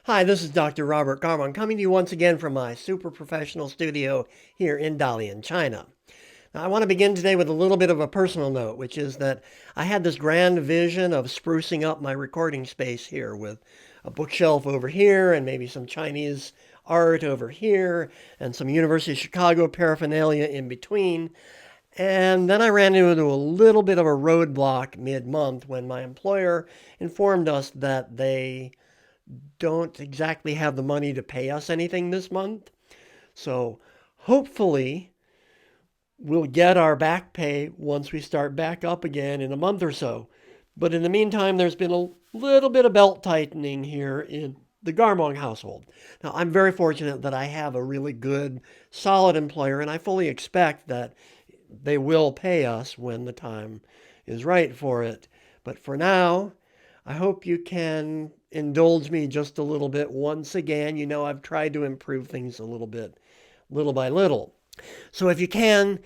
Hi, this is Dr. Robert Garmon coming to you once again from my super professional studio here in Dalian, China. Now, I want to begin today with a little bit of a personal note, which is that I had this grand vision of sprucing up my recording space here with a bookshelf over here and maybe some Chinese art over here and some University of Chicago paraphernalia in between. And then I ran into a little bit of a roadblock mid-month when my employer informed us that they don't exactly have the money to pay us anything this month. So hopefully we'll get our back pay once we start back up again in a month or so. But in the meantime, there's been a little bit of belt tightening here in the Garmong household. Now, I'm very fortunate that I have a really good, solid employer, and I fully expect that they will pay us when the time is right for it. But for now, I hope you can indulge me just a little bit once again. You know, I've tried to improve things a little bit, little by little. So if you can,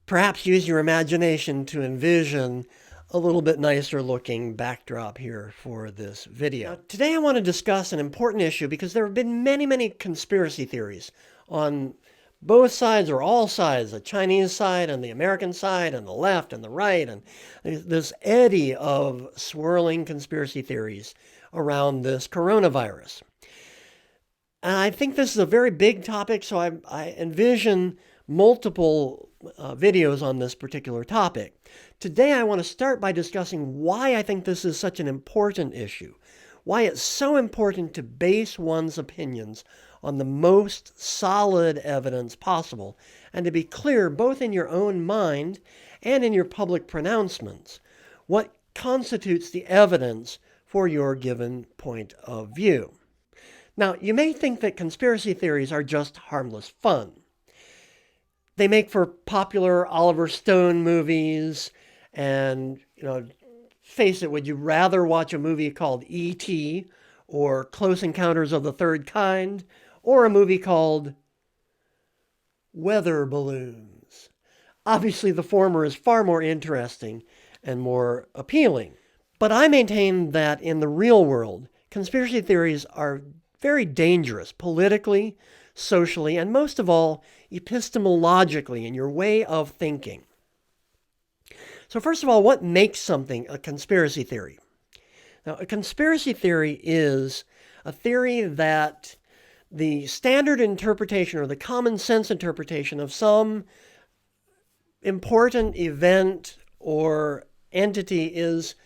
perhaps use your imagination to envision a little bit nicer looking backdrop here for this video. Now, today I want to discuss an important issue because there have been many conspiracy theories on both sides or all sides, the Chinese side and the American side and the left and the right, and this eddy of swirling conspiracy theories around this coronavirus. And I think this is a very big topic, so I envision multiple videos on this particular topic. Today I want to start by discussing why I think this is such an important issue, why it's so important to base one's opinions on the most solid evidence possible, and to be clear both in your own mind and in your public pronouncements what constitutes the evidence for your given point of view. Now, you may think that conspiracy theories are just harmless fun. They make for popular Oliver Stone movies, and, face it, would you rather watch a movie called E.T. or Close Encounters of the Third Kind, or a movie called Weather Balloons? Obviously, the former is far more interesting and more appealing. But I maintain that in the real world, conspiracy theories are very dangerous politically, socially, and most of all, epistemologically in your way of thinking. So first of all, what makes something a conspiracy theory? Now, a conspiracy theory is a theory that the standard interpretation or the common sense interpretation of some important event or entity is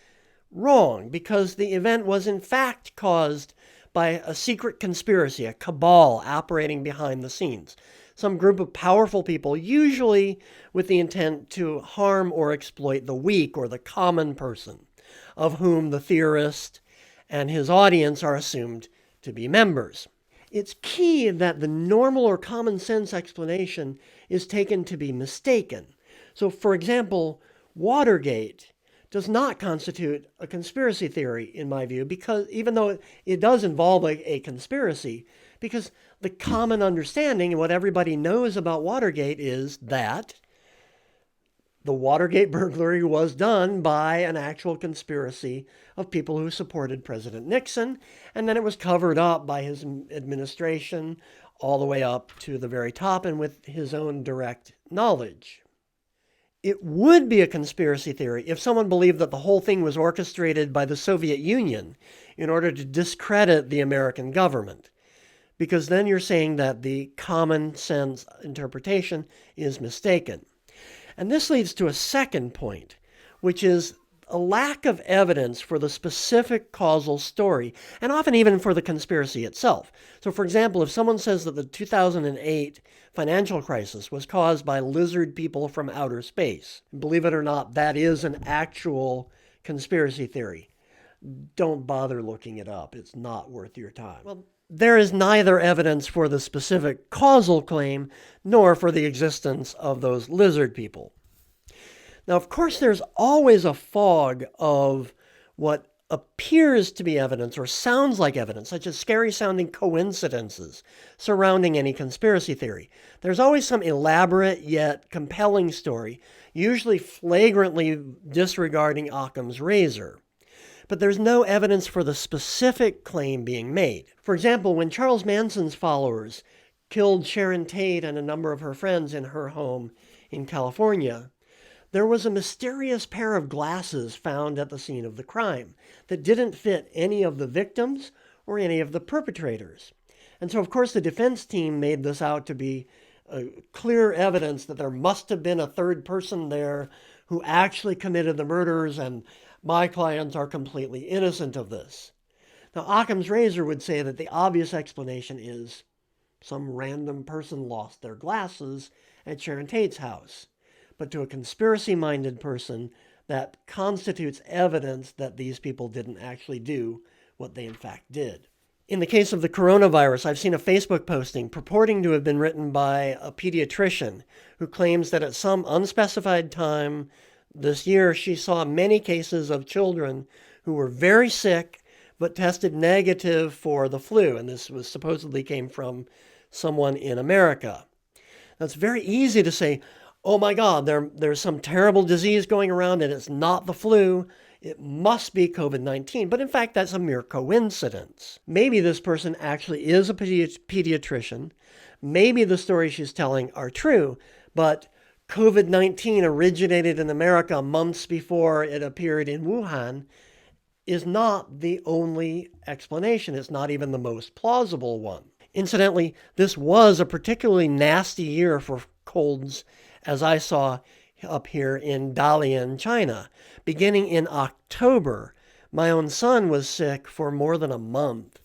wrong because the event was in fact caused by a secret conspiracy, a cabal operating behind the scenes. Some group of powerful people, usually with the intent to harm or exploit the weak or the common person, of whom the theorist and his audience are assumed to be members. It's key that the normal or common sense explanation is taken to be mistaken. So, for example, Watergate does not constitute a conspiracy theory, in my view, because even though it does involve a conspiracy, because the common understanding and what everybody knows about Watergate is that the Watergate burglary was done by an actual conspiracy of people who supported President Nixon, and then it was covered up by his administration all the way up to the very top and with his own direct knowledge. It would be a conspiracy theory if someone believed that the whole thing was orchestrated by the Soviet Union in order to discredit the American government, because then you're saying that the common sense interpretation is mistaken. And this leads to a second point, which is a lack of evidence for the specific causal story, and often even for the conspiracy itself. So, for example, if someone says that the 2008 financial crisis was caused by lizard people from outer space, believe it or not, that is an actual conspiracy theory. Don't bother looking it up. It's not worth your time. Well, there is neither evidence for the specific causal claim nor for the existence of those lizard people. Now, of course, there's always a fog of what appears to be evidence or sounds like evidence, such as scary-sounding coincidences surrounding any conspiracy theory. There's always some elaborate yet compelling story, usually flagrantly disregarding Occam's razor. but there's no evidence for the specific claim being made. For example, when Charles Manson's followers killed Sharon Tate and a number of her friends in her home in California, there was a mysterious pair of glasses found at the scene of the crime that didn't fit any of the victims or any of the perpetrators. And so, of course, the defense team made this out to be clear evidence that there must have been a third person there who actually committed the murders, and my clients are completely innocent of this. Now, Occam's razor would say that the obvious explanation is some random person lost their glasses at Sharon Tate's house. But to a conspiracy-minded person, that constitutes evidence that these people didn't actually do what they in fact did. In the case of the coronavirus, I've seen a Facebook posting purporting to have been written by a pediatrician who claims that at some unspecified time this year, she saw many cases of children who were very sick but tested negative for the flu. And this was supposedly came from someone in America. Now, it's very easy to say, oh my God, there's some terrible disease going around and it's not the flu. It must be COVID-19. But in fact, that's a mere coincidence. Maybe this person actually is a pediatrician. Maybe the stories she's telling are true, but COVID-19 originated in America months before it appeared in Wuhan is not the only explanation. It's not even the most plausible one. Incidentally, this was a particularly nasty year for colds, as I saw up here in Dalian, China. Beginning in October, my own son was sick for more than a month,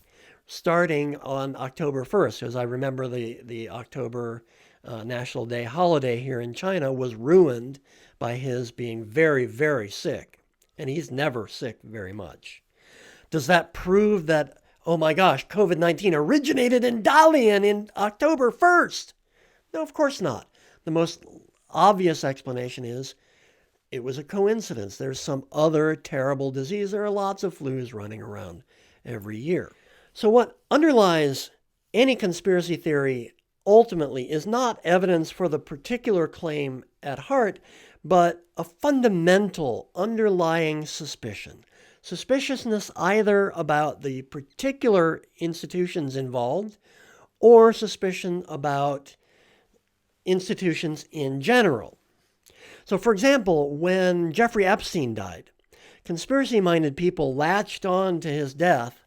starting on October 1st, as I remember the October National Day holiday here in China was ruined by his being very, very sick. And he's never sick very much. Does that prove that, oh my gosh, COVID-19 originated in Dalian in October 1st? No, of course not. The most obvious explanation is it was a coincidence. There's some other terrible disease. There are lots of flus running around every year. So what underlies any conspiracy theory ultimately is not evidence for the particular claim at heart, but a fundamental underlying suspicion. Suspiciousness either about the particular institutions involved or suspicion about institutions in general. So, for example, when Jeffrey Epstein died, conspiracy-minded people latched on to his death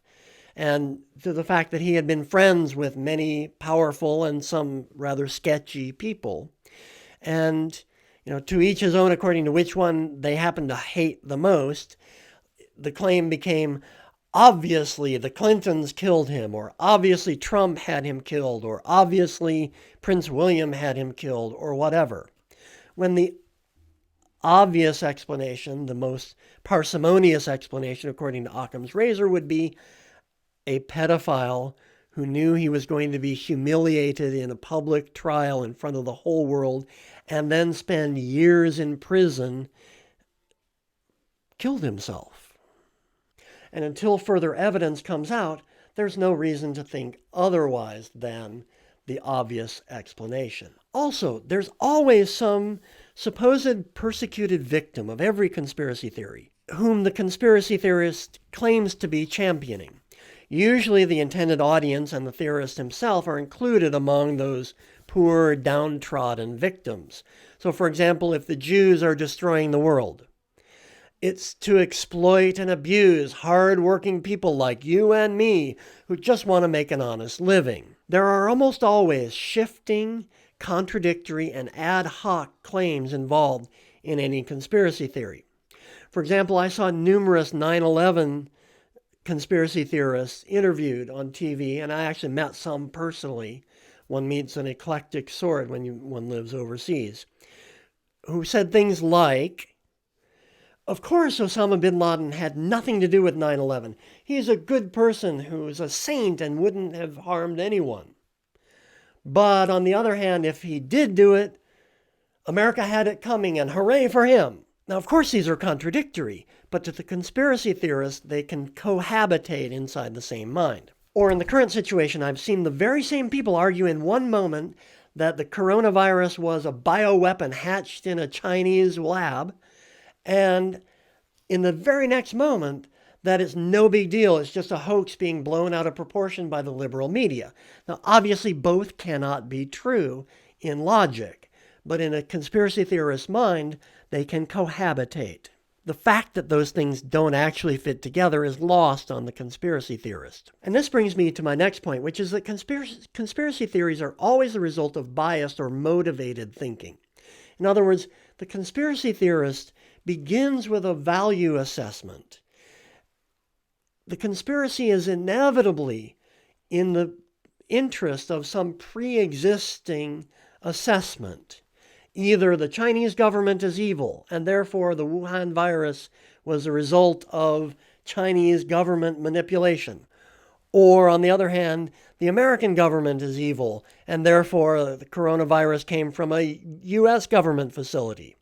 and to the fact that he had been friends with many powerful and some rather sketchy people. And, to each his own according to which one they happened to hate the most, the claim became, obviously the Clintons killed him, or obviously Trump had him killed, or obviously Prince William had him killed, or whatever. When the obvious explanation, the most parsimonious explanation according to Occam's razor, would be a pedophile who knew he was going to be humiliated in a public trial in front of the whole world and then spend years in prison, killed himself. And until further evidence comes out, there's no reason to think otherwise than the obvious explanation. Also, there's always some supposed persecuted victim of every conspiracy theory, whom the conspiracy theorist claims to be championing. Usually the intended audience and the theorist himself are included among those poor, downtrodden victims. So, for example, if the Jews are destroying the world, it's to exploit and abuse hard-working people like you and me who just want to make an honest living. There are almost always shifting, contradictory, and ad hoc claims involved in any conspiracy theory. For example, I saw numerous 9/11 conspiracy theorists interviewed on TV, and I actually met some personally. One meets an eclectic sort when one lives overseas, who said things like, of course, Osama bin Laden had nothing to do with 9/11. He's a good person who's a saint and wouldn't have harmed anyone. But on the other hand, if he did do it, America had it coming and hooray for him. Now, of course, these are contradictory, but to the conspiracy theorists, they can cohabitate inside the same mind. Or in the current situation, I've seen the very same people argue in one moment that the coronavirus was a bioweapon hatched in a Chinese lab, and in the very next moment, that it's no big deal. It's just a hoax being blown out of proportion by the liberal media. Now, obviously, both cannot be true in logic, but in a conspiracy theorist's mind, they can cohabitate. The fact that those things don't actually fit together is lost on the conspiracy theorist. And this brings me to my next point, which is that conspiracy theories are always the result of biased or motivated thinking. In other words, the conspiracy theorist begins with a value assessment. The conspiracy is inevitably in the interest of some pre-existing assessment. Either the Chinese government is evil, and therefore the Wuhan virus was a result of Chinese government manipulation. Or, on the other hand, the American government is evil, and therefore the coronavirus came from a U.S. government facility.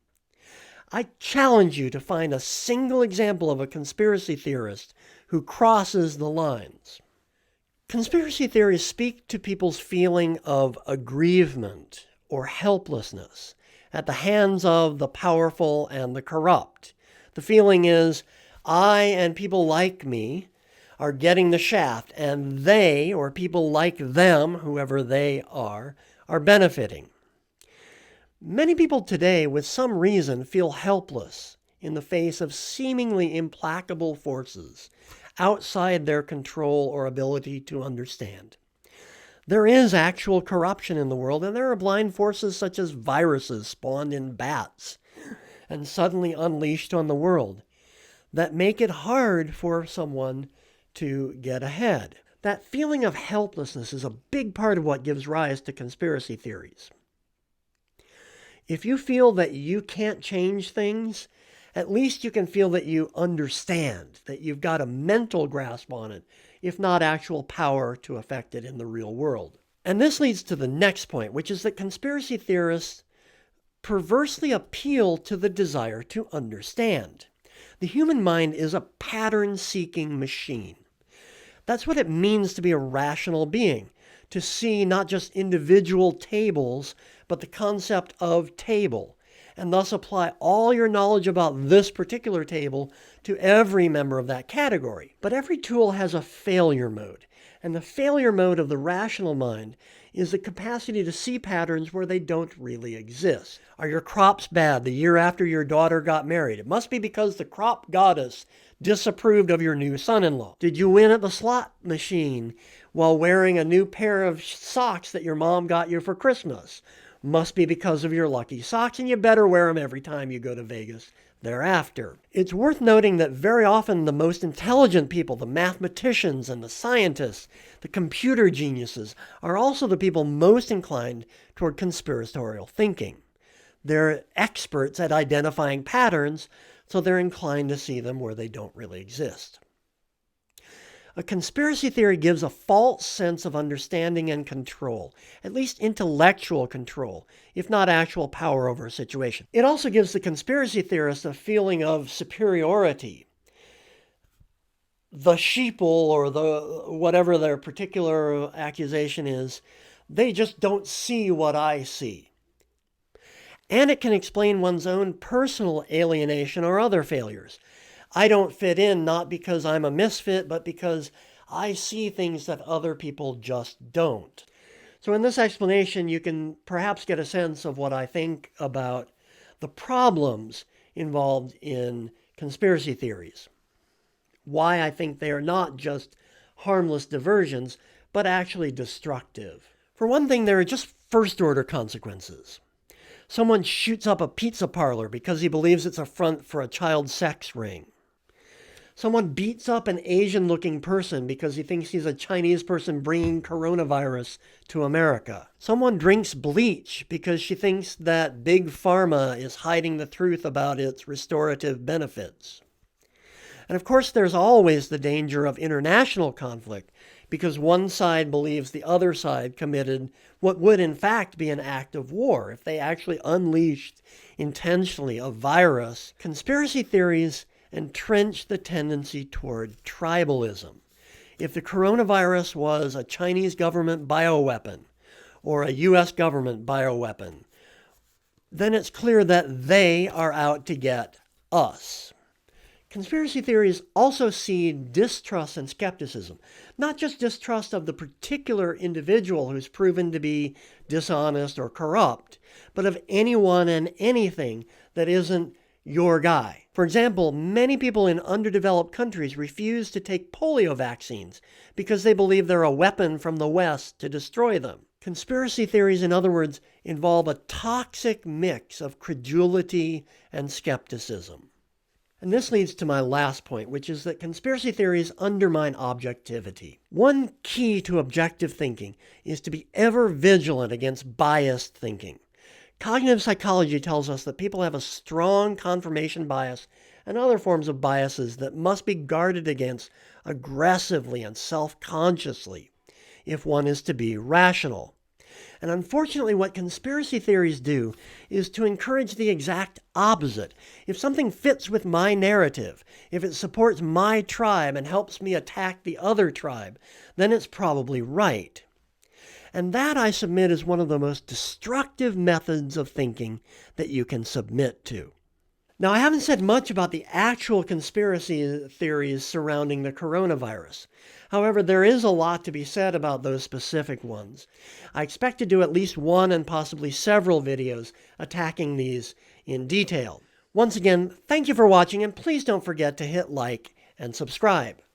I challenge you to find a single example of a conspiracy theorist who crosses the lines. Conspiracy theories speak to people's feeling of aggrievement or helplessness at the hands of the powerful and the corrupt. The feeling is, I and people like me are getting the shaft, and they, or people like them, whoever they are benefiting. Many people today, with some reason, feel helpless in the face of seemingly implacable forces outside their control or ability to understand. There is actual corruption in the world, and there are blind forces such as viruses spawned in bats and suddenly unleashed on the world that make it hard for someone to get ahead. That feeling of helplessness is a big part of what gives rise to conspiracy theories. If you feel that you can't change things, at least you can feel that you understand, that you've got a mental grasp on it, if not actual power to affect it in the real world. And this leads to the next point, which is that conspiracy theorists perversely appeal to the desire to understand. The human mind is a pattern-seeking machine. That's what it means to be a rational being, to see not just individual tables, but the concept of table, and thus apply all your knowledge about this particular table to every member of that category. But every tool has a failure mode, and the failure mode of the rational mind is the capacity to see patterns where they don't really exist. Are your crops bad the year after your daughter got married? It must be because the crop goddess disapproved of your new son-in-law. Did you win at the slot machine while wearing a new pair of socks that your mom got you for Christmas? Must be because of your lucky socks, and you better wear them every time you go to Vegas thereafter. It's worth noting that very often the most intelligent people, the mathematicians and the scientists, the computer geniuses, are also the people most inclined toward conspiratorial thinking. They're experts at identifying patterns, so they're inclined to see them where they don't really exist. A conspiracy theory gives a false sense of understanding and control, at least intellectual control, if not actual power over a situation. It also gives the conspiracy theorist a feeling of superiority. The sheeple, or the whatever their particular accusation is, they just don't see what I see. And it can explain one's own personal alienation or other failures. I don't fit in not because I'm a misfit, but because I see things that other people just don't. So in this explanation, you can perhaps get a sense of what I think about the problems involved in conspiracy theories. Why I think they are not just harmless diversions, but actually destructive. For one thing, there are just first-order consequences. Someone shoots up a pizza parlor because he believes it's a front for a child sex ring. Someone beats up an Asian-looking person because he thinks he's a Chinese person bringing coronavirus to America. Someone drinks bleach because she thinks that Big Pharma is hiding the truth about its restorative benefits. And of course, there's always the danger of international conflict because one side believes the other side committed what would in fact be an act of war if they actually unleashed intentionally a virus. Conspiracy theories entrench the tendency toward tribalism. If the coronavirus was a Chinese government bioweapon or a U.S. government bioweapon, then it's clear that they are out to get us. Conspiracy theories also seed distrust and skepticism, not just distrust of the particular individual who's proven to be dishonest or corrupt, but of anyone and anything that isn't your guy. For example, many people in underdeveloped countries refuse to take polio vaccines because they believe they're a weapon from the West to destroy them. Conspiracy theories, in other words, involve a toxic mix of credulity and skepticism. And this leads to my last point, which is that conspiracy theories undermine objectivity. One key to objective thinking is to be ever vigilant against biased thinking. Cognitive psychology tells us that people have a strong confirmation bias and other forms of biases that must be guarded against aggressively and self-consciously if one is to be rational. And unfortunately, what conspiracy theories do is to encourage the exact opposite. If something fits with my narrative, if it supports my tribe and helps me attack the other tribe, then it's probably right. And that, I submit, is one of the most destructive methods of thinking that you can submit to. Now, I haven't said much about the actual conspiracy theories surrounding the coronavirus. However, there is a lot to be said about those specific ones. I expect to do at least one and possibly several videos attacking these in detail. Once again, thank you for watching, and please don't forget to hit like and subscribe.